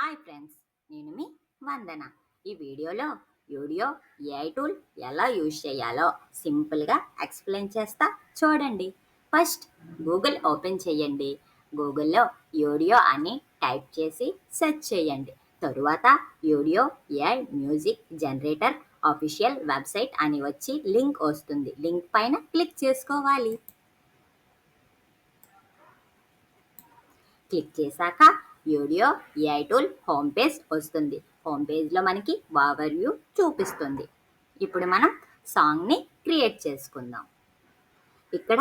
Hi friends, నేను మీ వందన. ఈ వీడియోలో ఏఐ టూల్ ఎలా యూజ్ చేయాలో సింపుల్గా ఎక్స్ప్లెయిన్ చేస్తా చూడండి. ఫస్ట్ గూగుల్ ఓపెన్ చేయండి. గూగుల్లో యూడియో అని టైప్ చేసి సెర్చ్ చేయండి. తరువాత Udio AI music generator official website అని వచ్చి లింక్ వస్తుంది. లింక్ పైన క్లిక్ చేసుకోవాలి. క్లిక్ చేశాక యూడియో ఏఐ టూల్ హోమ్ పేజ్ వస్తుంది. హోమ్ పేజ్లో మనకి ఓవర్ వ్యూ చూపిస్తుంది. ఇప్పుడు మనం సాంగ్ని క్రియేట్ చేసుకుందాం. ఇక్కడ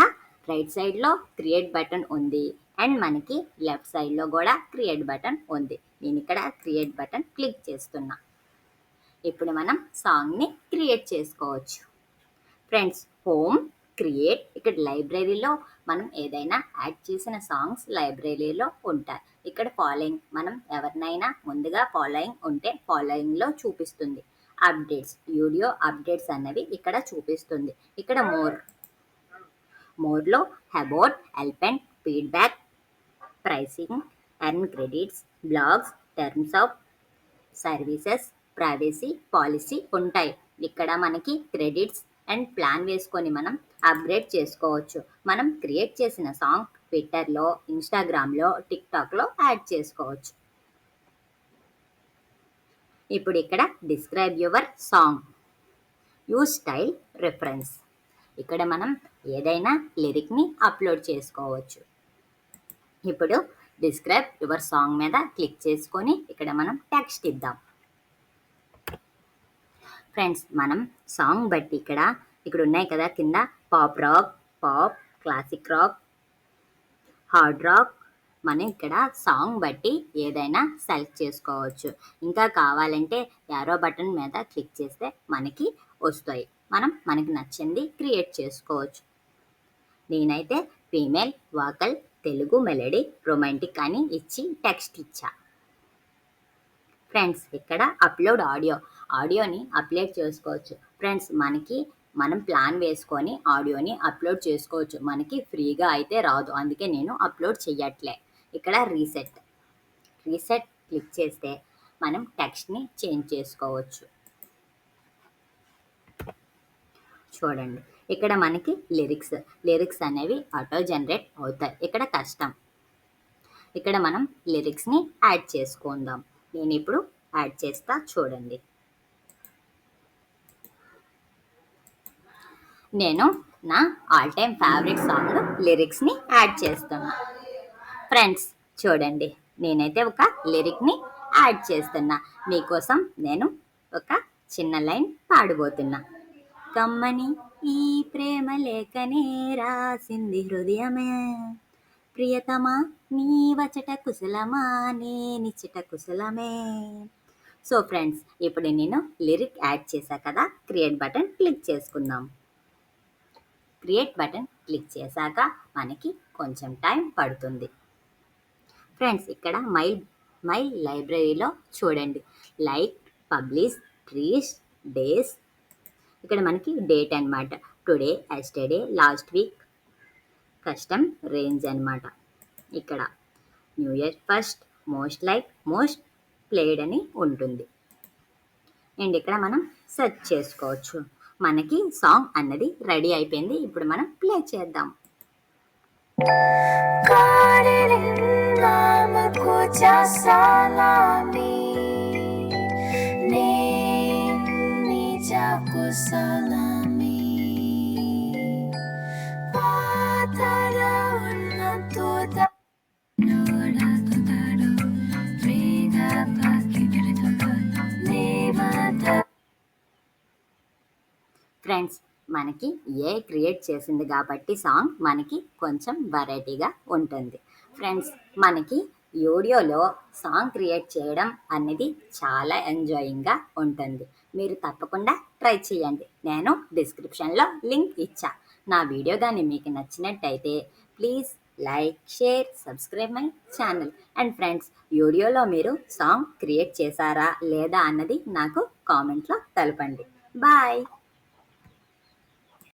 రైట్ సైడ్లో క్రియేట్ బటన్ ఉంది అండ్ మనకి లెఫ్ట్ సైడ్లో కూడా క్రియేట్ బటన్ ఉంది. నేను ఇక్కడ క్రియేట్ బటన్ క్లిక్ చేస్తున్నా. ఇప్పుడు మనం సాంగ్ని క్రియేట్ చేసుకోవచ్చు. ఫ్రెండ్స్, హోమ్ క్రియేట్ ఇక్కడ లైబ్రరీలో మనం ఏదైనా యాడ్ చేసిన సాంగ్స్ లైబ్రరీలో ఉంటాయి. ఇక్కడ ఫాలోయింగ్ మనం ఎవరినైనా ముందుగా ఫాలోయింగ్ ఉంటే ఫాలోయింగ్లో చూపిస్తుంది. అప్డేట్స్ యూడియో అప్డేట్స్ అన్నవి ఇక్కడ చూపిస్తుంది. ఇక్కడ మోర్లో about help and feedback pricing earn credits blogs terms of services privacy policy ఉంటాయి. ఇక్కడ మనకి క్రెడిట్స్ అండ్ ప్లాన్ వేసుకొని మనం అప్గ్రేడ్ చేసుకోవచ్చు. మనం క్రియేట్ చేసిన సాంగ్ ట్విట్టర్లో, ఇన్స్టాగ్రామ్లో, టిక్టాక్లో యాడ్ చేసుకోవచ్చు. ఇప్పుడు ఇక్కడ describe your song use style reference. ఇక్కడ మనం ఏదైనా లిరిక్ని అప్లోడ్ చేసుకోవచ్చు. ఇప్పుడు డిస్క్రైబ్ యువర్ సాంగ్ మీద క్లిక్ చేసుకొని ఇక్కడ మనం టెక్స్ట్ ఇద్దాం. ఫ్రెండ్స్, మనం సాంగ్ బట్టి ఇక్కడ ఉన్నాయి కదా, కింద pop rock, pop, classic rock, hard rock. మనం ఇక్కడ సాంగ్ బట్టి ఏదైనా సెలెక్ట్ చేసుకోవచ్చు. ఇంకా కావాలంటే యారో బటన్ మీద క్లిక్ చేస్తే మనకి వస్తాయి. మనకి నచ్చింది క్రియేట్ చేసుకోవచ్చు. నేనైతే female vocal Telugu melody romantic అని ఇచ్చి టెక్స్ట్ ఇచ్చా. ఫ్రెండ్స్, ఇక్కడ అప్లోడ్ ఆడియోని అప్లోడ్ చేసుకోవచ్చు. ఫ్రెండ్స్, మనం ప్లాన్ వేసుకొని ఆడియోని అప్లోడ్ చేసుకోవచ్చు. మనకి ఫ్రీగా అయితే రాదు, అందుకే నేను అప్లోడ్ చెయ్యట్లే. ఇక్కడ రీసెట్ క్లిక్ చేస్తే మనం టెక్స్ట్ని చేంజ్ చేసుకోవచ్చు. చూడండి, ఇక్కడ మనకి లిరిక్స్ అనేవి ఆటో జనరేట్ అవుతాయి. ఇక్కడ కష్టం. ఇక్కడ మనం లిరిక్స్ని యాడ్ చేసుకుందాం. నేను ఇప్పుడు యాడ్ చేస్తా చూడండి. నేను నా ఆల్ టైమ్ ఫేవరెట్ సాంగ్ లిరిక్స్ని యాడ్ చేస్తున్నా. ఫ్రెండ్స్, చూడండి, నేనైతే ఒక లిరిక్ని యాడ్ చేస్తున్నా. మీకోసం నేను ఒక చిన్న లైన్ పాడబోతున్నా. కమ్మని ఈ ప్రేమ లేఖనే రాసింది హృదయమే, ప్రియతమా నీ వచట కుశలమా నేనిచ్చట కుశలమే. సో ఫ్రెండ్స్, ఇప్పుడు నేను లిరిక్ యాడ్ చేశా కదా, క్రియేట్ బటన్ క్లిక్ చేసుకుందాం. క్రియేట్ బటన్ క్లిక్ చేశాక మనకి కొంచెం టైం పడుతుంది. ఫ్రెండ్స్, ఇక్కడ మై లైబ్రరీలో చూడండి, లైక్, పబ్లిష్, ట్రీస్, డేస్. ఇక్కడ మనకి డేట్ అనమాట. Today, yesterday, last week, custom range అనమాట. ఇక్కడ new year first, most like, most played అని ఉంటుంది. అండ్ ఇక్కడ మనం సెర్చ్ చేసుకోవచ్చు. మనకి సాంగ్ అన్నది రెడీ అయిపోయింది. ఇప్పుడు మనం ప్లే చేద్దాం. ఫ్రెండ్స్, మనకి ఏ క్రియేట్ చేసింది కాబట్టి సాంగ్ మనకి కొంచెం వెరైటీగా ఉంటుంది. ఫ్రెండ్స్, మనకి యూడియోలో సాంగ్ క్రియేట్ చేయడం అనేది చాలా ఎంజాయింగ్గా ఉంటుంది. మీరు తప్పకుండా ట్రై చేయండి. నేను డిస్క్రిప్షన్లో లింక్ ఇచ్చా. నా వీడియో కానీ మీకు నచ్చినట్టయితే please like, share, subscribe my channel. And friends, యూడియోలో మీరు సాంగ్ క్రియేట్ చేశారా లేదా అన్నది నాకు కామెంట్లో తెలపండి. బాయ్.